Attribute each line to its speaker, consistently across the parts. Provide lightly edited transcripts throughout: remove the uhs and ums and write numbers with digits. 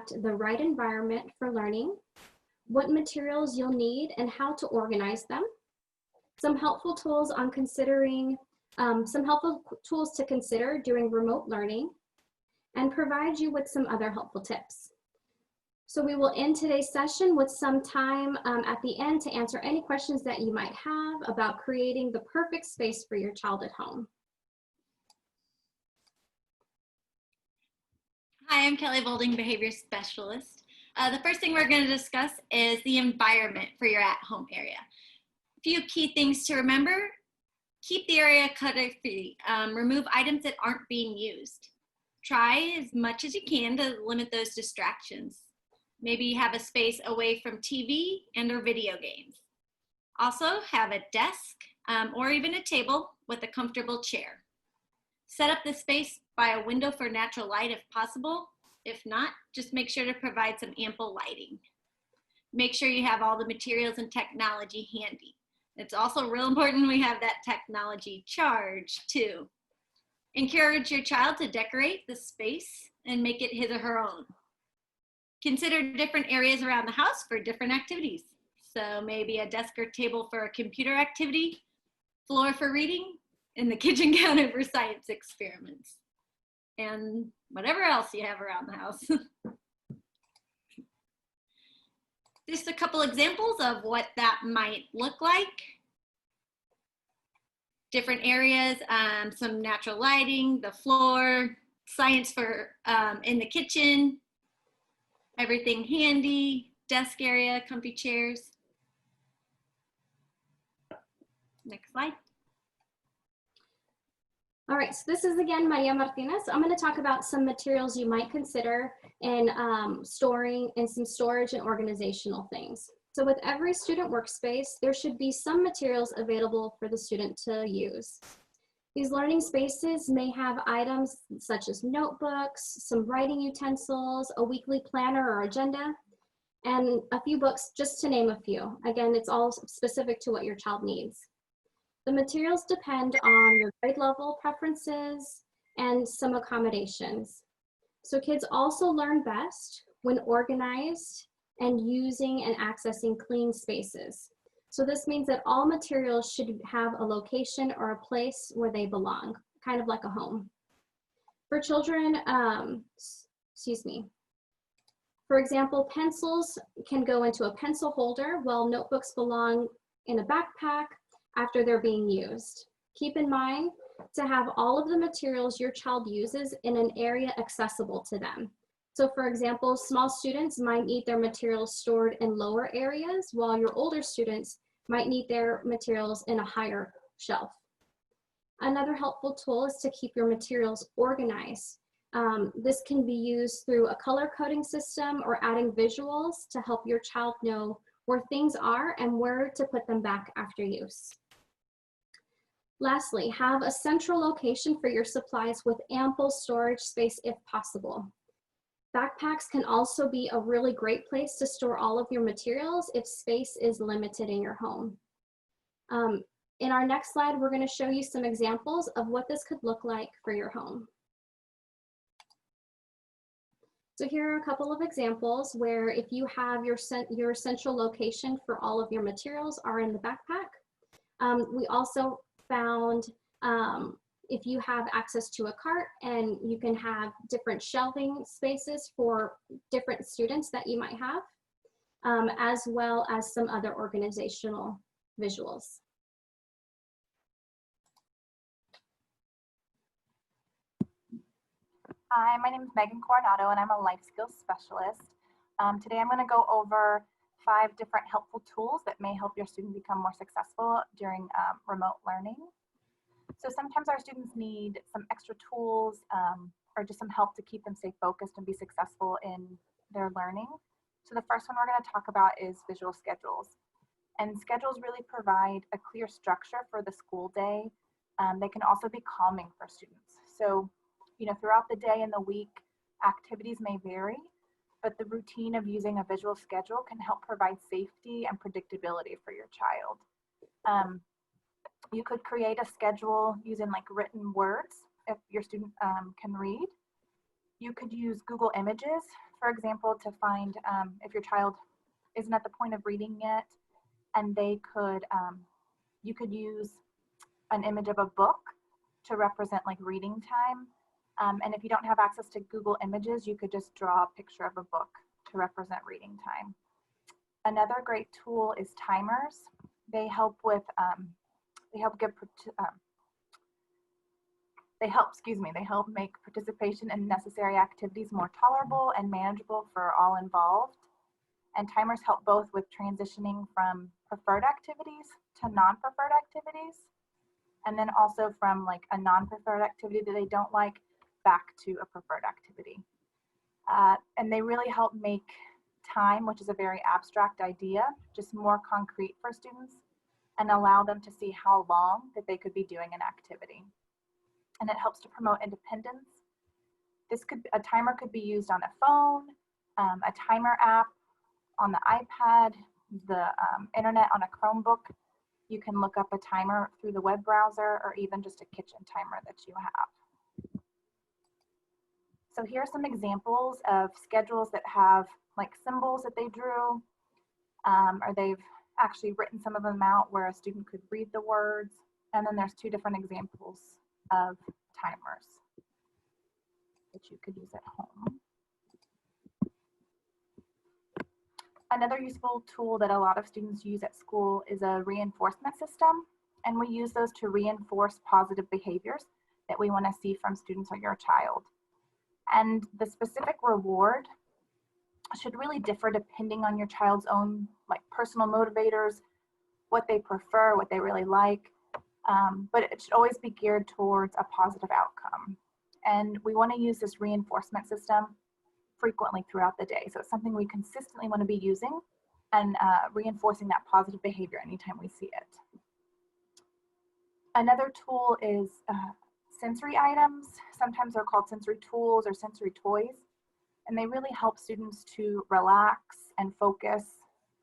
Speaker 1: select the right environment for learning, what materials you'll need and how to organize them, some helpful tools on considering, some helpful tools to consider during remote learning, and provide you with some other helpful tips. So we will end today's session with some time at the end to answer any questions that you might have about creating the perfect space for your child at home.
Speaker 2: Hi, I'm Kelly Bolding, Behavior Specialist. The first thing we're going to discuss is the environment for your at-home area. A few key things to remember: keep the area clutter-free. Remove items that aren't being used. Try as much as you can to limit those distractions. Maybe have a space away from TV and or video games. Also have a desk or even a table with a comfortable chair. Set up the space by a window for natural light if possible. If not, just make sure to provide some ample lighting. Make sure you have all the materials and technology handy. It's also real important we have that technology charged too. Encourage your child to decorate the space and make it his or her own. Consider different areas around the house for different activities. So maybe a desk or table for a computer activity, floor for reading, and the kitchen counter for science experiments, and whatever else you have around the house. Just a couple examples of what that might look like. Different areas, some natural lighting, the floor, science for in the kitchen, everything handy, desk area, comfy chairs. Next slide.
Speaker 1: All right, so this is again Maria Martinez. I'm going to talk about some materials you might consider in storing and some storage and organizational things. So with every student workspace, there should be some materials available for the student to use. These learning spaces may have items such as notebooks, some writing utensils, a weekly planner or agenda, and a few books, just to name a few. Again, it's all specific to what your child needs. The materials depend on your grade level preferences and some accommodations. So kids also learn best when organized and using and accessing clean spaces. So this means that all materials should have a location or a place where they belong, kind of like a home. For children, for example, pencils can go into a pencil holder while notebooks belong in a backpack after they're being used. Keep in mind to have all of the materials your child uses in an area accessible to them. So for example, small students might need their materials stored in lower areas, while your older students might need their materials in a higher shelf. Another helpful tool is to keep your materials organized. This can be used through a color coding system or adding visuals to help your child know where things are and where to put them back after use. Lastly, have a central location for your supplies with ample storage space if possible. Backpacks can also be a really great place to store all of your materials if space is limited in your home. In our next slide, we're going to show you some examples of what this could look like for your home. So here are a couple of examples where if you have your central location for all of your materials are in the backpack. We also found if you have access to a cart and you can have different shelving spaces for different students that you might have, as well as some other organizational visuals.
Speaker 3: Hi, my name is Megan Coronado and I'm a life skills specialist. Today I'm going to go over 5 different helpful tools that may help your student become more successful during remote learning. So sometimes our students need some extra tools or just some help to keep them stay focused and be successful in their learning. So the first one we're going to talk about is visual schedules. And schedules really provide a clear structure for the school day. They can also be calming for students. So, you know, throughout the day and the week, activities may vary, but the routine of using a visual schedule can help provide safety and predictability for your child. You could create a schedule using like written words if your student can read. You could use Google Images for example, to find if your child isn't at the point of reading yet, and they could, you could use an image of a book to represent like reading time. And if you don't have access to Google Images, you could just draw a picture of a book to represent reading time. Another great tool is timers. They help with, they help make participation in necessary activities more tolerable and manageable for all involved. And timers help both with transitioning from preferred activities to non-preferred activities, and then also from like a non-preferred activity that they don't like back to a preferred activity. And they really help make time, which is a very abstract idea, just more concrete for students and allow them to see how long that they could be doing an activity. And it helps to promote independence. A timer could be used on a phone, a timer app on the iPad, the internet on a Chromebook. You can look up a timer through the web browser or even just a kitchen timer that you have. So here are some examples of schedules that have like symbols that they drew, or they've actually written some of them out where a student could read the words. And then there's two different examples of timers that you could use at home. Another useful tool that a lot of students use at school is a reinforcement system. And we use those to reinforce positive behaviors that we want to see from students or your child. And the specific reward should really differ depending on your child's own like personal motivators, what they prefer, what they really like. But it should always be geared towards a positive outcome. And we want to use this reinforcement system frequently throughout the day. So it's something we consistently want to be using and reinforcing that positive behavior anytime we see it. Another tool is sensory items. Sometimes they're called sensory tools or sensory toys. And they really help students to relax and focus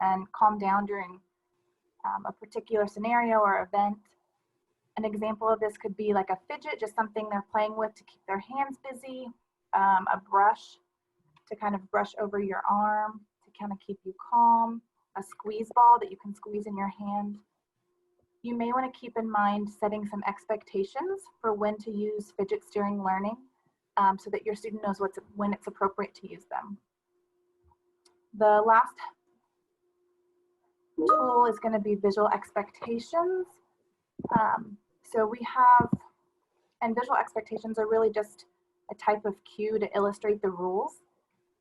Speaker 3: and calm down during a particular scenario or event. An example of this could be like a fidget, just something they're playing with to keep their hands busy, a brush to kind of brush over your arm to kind of keep you calm, a squeeze ball that you can squeeze in your hand. You may want to keep in mind setting some expectations for when to use fidgets during learning so that your student knows when it's appropriate to use them. The last tool is going to be visual expectations. And visual expectations are really just a type of cue to illustrate the rules.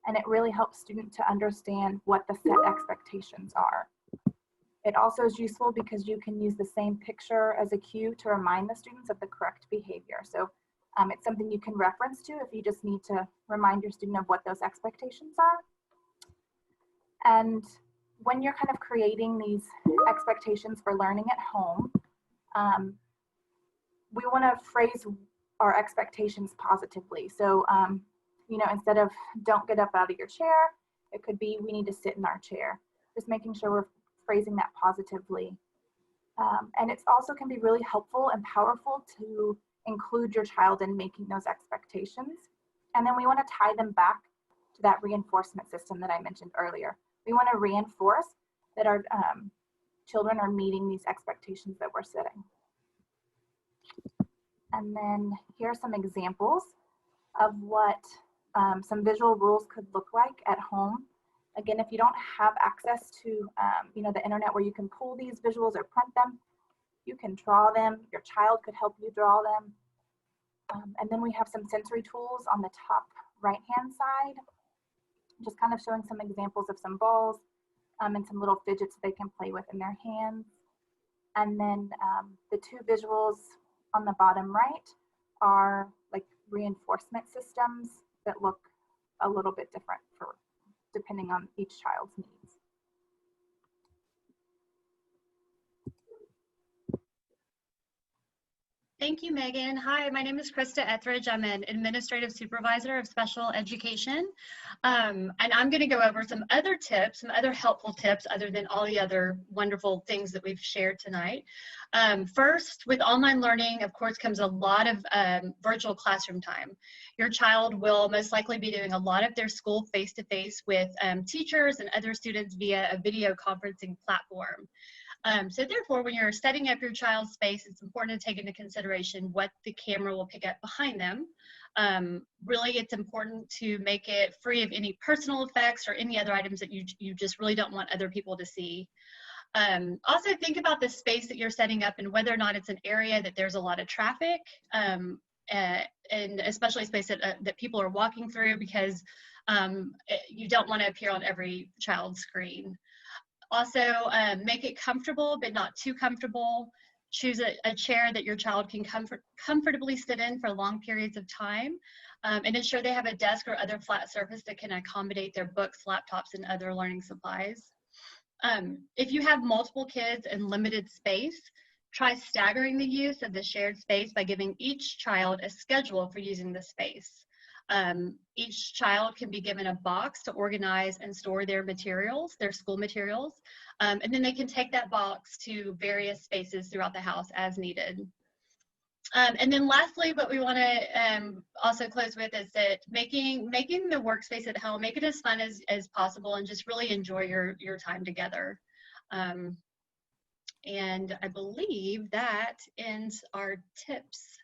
Speaker 3: And it really helps students to understand what the set expectations are. It also is useful because you can use the same picture as a cue to remind the students of the correct behavior. So it's something you can reference to if you just need to remind your student of what those expectations are. And when you're kind of creating these expectations for learning at home, we want to phrase our expectations positively. So, you know, instead of don't get up out of your chair, it could be we need to sit in our chair. Just making sure we're phrasing that positively. And it also can be really helpful and powerful to include your child in making those expectations. And then we want to tie them back to that reinforcement system that I mentioned earlier. We want to reinforce that our children are meeting these expectations that we're setting. And then here are some examples of what some visual rules could look like at home. Again, if you don't have access to you know, the internet where you can pull these visuals or print them, you can draw them. Your child could help you draw them. And then we have some sensory tools on the top right-hand side, just kind of showing some examples of some balls and some little fidgets they can play with in their hands. And then the two visuals on the bottom right are like reinforcement systems that look a little bit different depending on each child's needs.
Speaker 4: Thank you, Megan. Hi, my name is Krista Etheridge. I'm an administrative supervisor of special education. And I'm going to go over some other tips, some other helpful tips other than all the other wonderful things that we've shared tonight. First, with online learning, of course, comes a lot of virtual classroom time. Your child will most likely be doing a lot of their school face-to-face with teachers and other students via a video conferencing platform. So therefore, when you're setting up your child's space, it's important to take into consideration what the camera will pick up behind them. Really, it's important to make it free of any personal effects or any other items that you just really don't want other people to see. Also, think about the space that you're setting up and whether or not it's an area that there's a lot of traffic, and especially a space that people are walking through, because you don't want to appear on every child's screen. Also, make it comfortable, but not too comfortable. Choose a chair that your child can comfortably sit in for long periods of time, and ensure they have a desk or other flat surface that can accommodate their books, laptops, and other learning supplies. If you have multiple kids and limited space, try staggering the use of the shared space by giving each child a schedule for using the space. Each child can be given a box to organize and store their materials, their school materials, and then they can take that box to various spaces throughout the house as needed. And then lastly, what we want to also close with is that making the workspace at home, make it as fun as possible, and just really enjoy your time together. And I believe that ends our tips